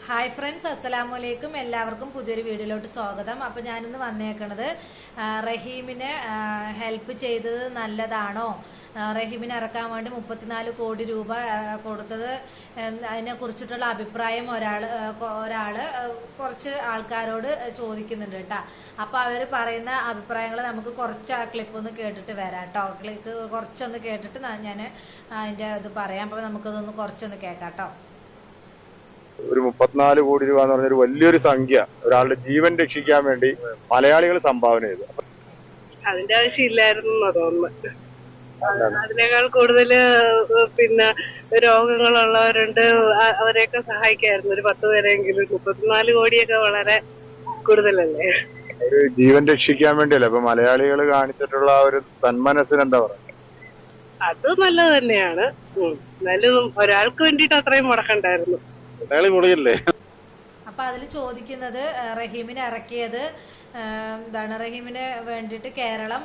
Hi friends, അസ്സലാമലൈക്കും. എല്ലാവർക്കും പുതിയൊരു വീഡിയോയിലോട്ട് സ്വാഗതം. അപ്പോൾ ഞാനിന്ന് വന്നേക്കണത് റഹീമിനെ ഹെൽപ്പ് ചെയ്തത് നല്ലതാണോ, റഹീമിനെ ഇറക്കാൻ വേണ്ടി 34 കോടി രൂപ കൊടുത്തത് അതിനെ കുറിച്ചിട്ടുള്ള അഭിപ്രായം ഒരാള് കുറച്ച് ആൾക്കാരോട് ചോദിക്കുന്നുണ്ട് കേട്ടോ. അപ്പോൾ അവർ പറയുന്ന അഭിപ്രായങ്ങൾ നമുക്ക് കുറച്ച് ആ ക്ലിപ്പ് ഒന്ന് കേട്ടിട്ട് വരാം കേട്ടോ. കുറച്ചൊന്ന് കേട്ടിട്ട് ഞാൻ അതിൻ്റെ ഇത് പറയാം. അപ്പോൾ നമുക്കതൊന്ന് കുറച്ചൊന്ന് കേൾക്കാം കേട്ടോ. ഒരു 34 കോടി രൂപ എന്ന് പറഞ്ഞൊരു വലിയൊരു സംഖ്യ ഒരാളുടെ ജീവൻ രക്ഷിക്കാൻ വേണ്ടി മലയാളികൾ സംഭാവന ചെയ്തു. അതിന്റെ ആവശ്യമില്ലായിരുന്നു തോന്നുന്നു. അതിനേക്കാൾ കൂടുതല് പിന്നെ രോഗങ്ങളുള്ളവരുണ്ട്, അവരെയൊക്കെ സഹായിക്കായിരുന്നു. ഒരു 10 പേരെങ്കിലും. 34 കോടിയൊക്കെ വളരെ കൂടുതലല്ലേ. ഒരു ജീവൻ രക്ഷിക്കാൻ വേണ്ടിയല്ലേ. അപ്പൊ മലയാളികൾ കാണിച്ചിട്ടുള്ള ഒരു സന്മനസ്സിന് എന്താ പറയുക, അത് നല്ലത് തന്നെയാണ്. എന്നാലും ഒരാൾക്ക് വേണ്ടിട്ട് അത്രയും മുടക്കണ്ടായിരുന്നു. അപ്പൊ അതിൽ ചോദിക്കുന്നത് റഹീമിനെ ഇറക്കിയത് എന്താണ്, റഹീമിന് വേണ്ടിയിട്ട് കേരളം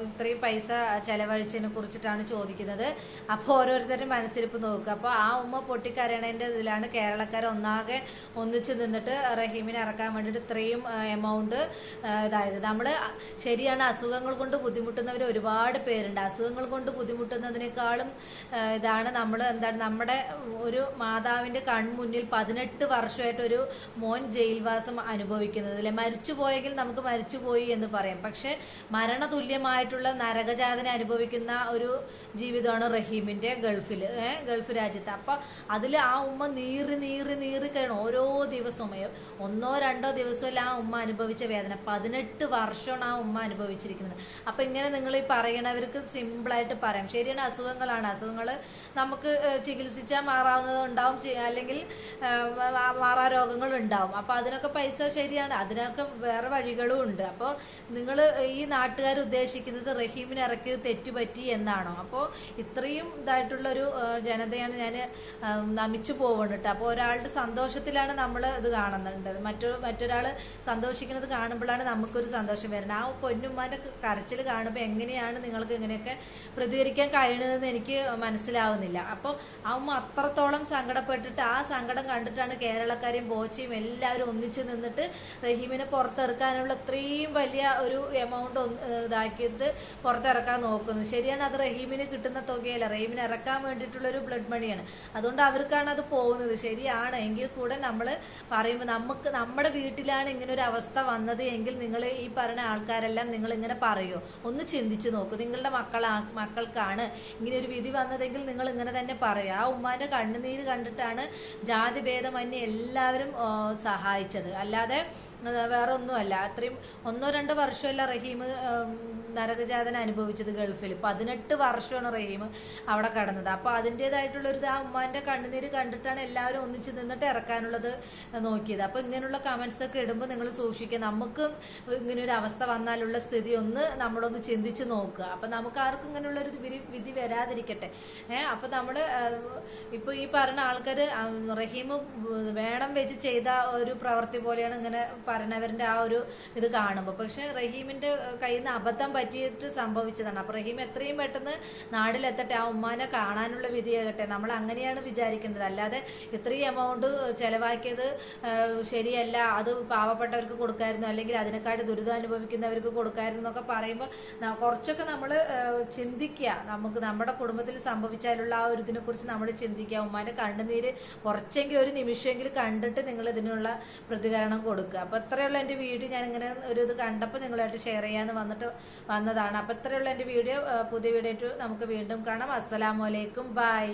ഇത്രയും പൈസ ചെലവഴിച്ചതിനെ കുറിച്ചിട്ടാണ് ചോദിക്കുന്നത്. അപ്പോൾ ഓരോരുത്തരും മനസ്സിലിപ്പ് നോക്കുക. അപ്പോൾ ആ ഉമ്മ പൊട്ടിക്കരയണതിൻ്റെ ഇതിലാണ് കേരളക്കാർ ഒന്നാകെ ഒന്നിച്ച് നിന്നിട്ട് റഹീമിനെ ഇറക്കാൻ വേണ്ടിയിട്ട് ഇത്രയും എമൗണ്ട് ഇതായത്. നമ്മൾ ശരിയാണ്, അസുഖങ്ങൾ കൊണ്ട് ബുദ്ധിമുട്ടുന്നവർ ഒരുപാട് പേരുണ്ട്. അസുഖങ്ങൾ കൊണ്ട് ബുദ്ധിമുട്ടുന്നതിനേക്കാളും ഇതാണ് നമ്മൾ എന്താണ്, നമ്മുടെ ഒരു മാതാവിൻ്റെ കൺമുന്നിൽ 18 വർഷമായിട്ടൊരു മോൻ ജയിൽവാസം അനുഭവിക്കുന്നത് അല്ലെ. മരിച്ചുപോയെങ്കിൽ നമുക്ക് മരിച്ചുപോയി എന്ന് പറയാം. പക്ഷെ മരണതുല്യമായിട്ടുള്ള നരകജാതന അനുഭവിക്കുന്ന ഒരു ജീവിതമാണ് റഹീമിന്റെ ഗൾഫ് രാജ്യത്ത്. അപ്പൊ അതിൽ ആ ഉമ്മ നീറി കഴിയണം. ഓരോ ദിവസവും 1-2 ദിവസമല്ല ആ ഉമ്മ അനുഭവിച്ച വേദന. 18 വർഷമാണ് ആ ഉമ്മ അനുഭവിച്ചിരിക്കുന്നത്. അപ്പൊ ഇങ്ങനെ നിങ്ങൾ ഈ പറയണവർക്ക് സിമ്പിളായിട്ട് പറയാം, ശരിയാണ്, അസുഖങ്ങളാണ്. അസുഖങ്ങൾ നമുക്ക് ചികിത്സിച്ചാൽ മാറാവുന്നത് ഉണ്ടാവും, അല്ലെങ്കിൽ മാറാ രോഗങ്ങൾ ഉണ്ടാവും. അപ്പൊ അതിനൊക്കെ പൈസ ശരിയാണ്, അതിനൊക്കെ വേറെ വഴികളും ഉണ്ട്. അപ്പോൾ നിങ്ങൾ ഈ നാട്ടുകാർ ഉദ്ദേശിക്കുന്നത് റഹീമിനെ ഇറക്കിയത് തെറ്റുപറ്റി എന്നാണോ? അപ്പോൾ ഇത്രയും ഇതായിട്ടുള്ളൊരു ജനതയാണ് ഞാൻ നമിച്ചു പോകുന്നുണ്ട്. അപ്പോൾ ഒരാളുടെ സന്തോഷത്തിലാണ് നമ്മൾ ഇത് കാണുന്നുണ്ട്. മറ്റൊരാൾ സന്തോഷിക്കുന്നത് കാണുമ്പോഴാണ് നമുക്കൊരു സന്തോഷം വരുന്നത്. ആ പൊന്നുമ്മാൻ്റെ കരച്ചിൽ കാണുമ്പോൾ എങ്ങനെയാണ് നിങ്ങൾക്ക് ഇങ്ങനെയൊക്കെ പ്രതികരിക്കാൻ കഴിയുന്നതെന്ന് എനിക്ക് മനസ്സിലാവുന്നില്ല. അപ്പോൾ ആ ഉമ്മ അത്രത്തോളം സങ്കടപ്പെട്ടിട്ട് ആ സങ്കടം കണ്ടിട്ടാണ് കേരളക്കാരെയും ബോച്ചയും എല്ലാവരും ഒന്നിച്ച് നിന്നിട്ട് റഹീമിനെ പുറത്തിറക്കാനുള്ള ഇത്രയും വലിയ ഒരു എമൗണ്ട് ഇതാക്കിയിട്ട് പുറത്തിറക്കാൻ നോക്കുന്നത്. ശരിയാണ്, അത് റഹീമിന് കിട്ടുന്ന തുകയല്ല, റഹീമിന് ഇറക്കാൻ വേണ്ടിയിട്ടുള്ളൊരു ബ്ലഡ് മണിയാണ്. അതുകൊണ്ട് അവർക്കാണ് അത് പോകുന്നത്. ശരിയാണ്, എങ്കിൽ കൂടെ നമ്മൾ പറയുമ്പോൾ നമ്മുടെ വീട്ടിലാണ് ഇങ്ങനെ ഒരു അവസ്ഥ വന്നത് എങ്കിൽ നിങ്ങൾ ഈ പറഞ്ഞ ആൾക്കാരെല്ലാം നിങ്ങൾ ഇങ്ങനെ പറയുമോ? ഒന്ന് ചിന്തിച്ചു നോക്കൂ. നിങ്ങളുടെ മക്കൾക്കാണ് ഇങ്ങനെ ഒരു വിധി വന്നതെങ്കിൽ നിങ്ങൾ ഇങ്ങനെ തന്നെ പറയും. ആ ഉമ്മാന്റെ കണ്ണുനീര് കണ്ടിട്ടാണ് ജാതിഭേദമന്യേ എല്ലാവരും സഹായിച്ചത്, അല്ലാതെ വേറെ ഒന്നുമല്ല. അത്രയും 1-2 വർഷമല്ല റഹീം നരകജാതന അനുഭവിച്ചത് ഗൾഫിൽ. 18 വർഷമാണ് റഹീം അവിടെ കടന്നത്. അപ്പോൾ അതിൻ്റെതായിട്ടുള്ളൊരു ആ ഉമ്മാന്റെ കണ്ണുനീര് കണ്ടിട്ടാണ് എല്ലാവരും ഒന്നിച്ച് നിന്നിട്ട് ഇറക്കാനുള്ളത് നോക്കിയത്. അപ്പോൾ ഇങ്ങനെയുള്ള കമന്റ്സ് ഒക്കെ ഇടുമ്പോൾ നിങ്ങൾ സൂക്ഷിക്കുക. നമുക്ക് ഇങ്ങനെ ഒരു അവസ്ഥ വന്നാലുള്ള സ്ഥിതി നമ്മളൊന്ന് ചിന്തിച്ച് നോക്കുക. അപ്പം നമുക്ക് ആർക്കും ഇങ്ങനെയുള്ളൊരു വിധി വരാതിരിക്കട്ടെ. അപ്പോൾ നമ്മൾ ഇപ്പോൾ ഈ പറഞ്ഞ ആൾക്കാർ റഹീം വേണം വെച്ച് ചെയ്ത ഒരു പ്രവൃത്തി പോലെയാണ് ഇങ്ങനെ പറഞ്ഞവരുടെ ആ ഒരു ഇത് കാണുമ്പോൾ. പക്ഷെ റഹീമിന്റെ കയ്യിൽ നിന്ന് അബദ്ധം പറ്റിയിട്ട് സംഭവിച്ചതാണ്. അപ്പൊ റഹീം എത്രയും പെട്ടെന്ന് നാട്ടിലെത്തട്ടെ, ആ ഉമ്മാനെ കാണാനുള്ള വിധിയാകട്ടെ. നമ്മൾ അങ്ങനെയാണ് വിചാരിക്കേണ്ടത്. അല്ലാതെ ഇത്രയും എമൗണ്ട് ചെലവാക്കിയത് ശരിയല്ല, അത് പാവപ്പെട്ടവർക്ക് കൊടുക്കായിരുന്നു, അല്ലെങ്കിൽ അതിനെക്കാട്ടി ദുരിതം അനുഭവിക്കുന്നവർക്ക് കൊടുക്കായിരുന്നു എന്നൊക്കെ പറയുമ്പോൾ കുറച്ചൊക്കെ നമ്മൾ ചിന്തിക്കുക. നമുക്ക് നമ്മുടെ കുടുംബത്തിൽ സംഭവിച്ചാലുള്ള ആ ഒരു ഇതിനെ കുറിച്ച് നമ്മൾ ചിന്തിക്കുക. ഉമ്മാന്റെ കണ്ണുനീര് കുറച്ചെങ്കിലും ഒരു നിമിഷമെങ്കിലും കണ്ടിട്ട് നിങ്ങൾ ഇതിനുള്ള പ്രതികരണം കൊടുക്കുക. അപ്പൊ ഇത്രയുള്ള എൻ്റെ വീഡിയോ ഞാൻ ഇങ്ങനെ ഒരു ഇത് കണ്ടപ്പോൾ നിങ്ങളായിട്ട് ഷെയർ ചെയ്യാന്ന് വന്നതാണ്. അപ്പൊ ഇത്രയുള്ള എൻ്റെ വീഡിയോ. പുതിയ വീഡിയോ ആയിട്ട് നമുക്ക് വീണ്ടും കാണാം. അസ്സലാമു അലൈക്കും, ബൈ.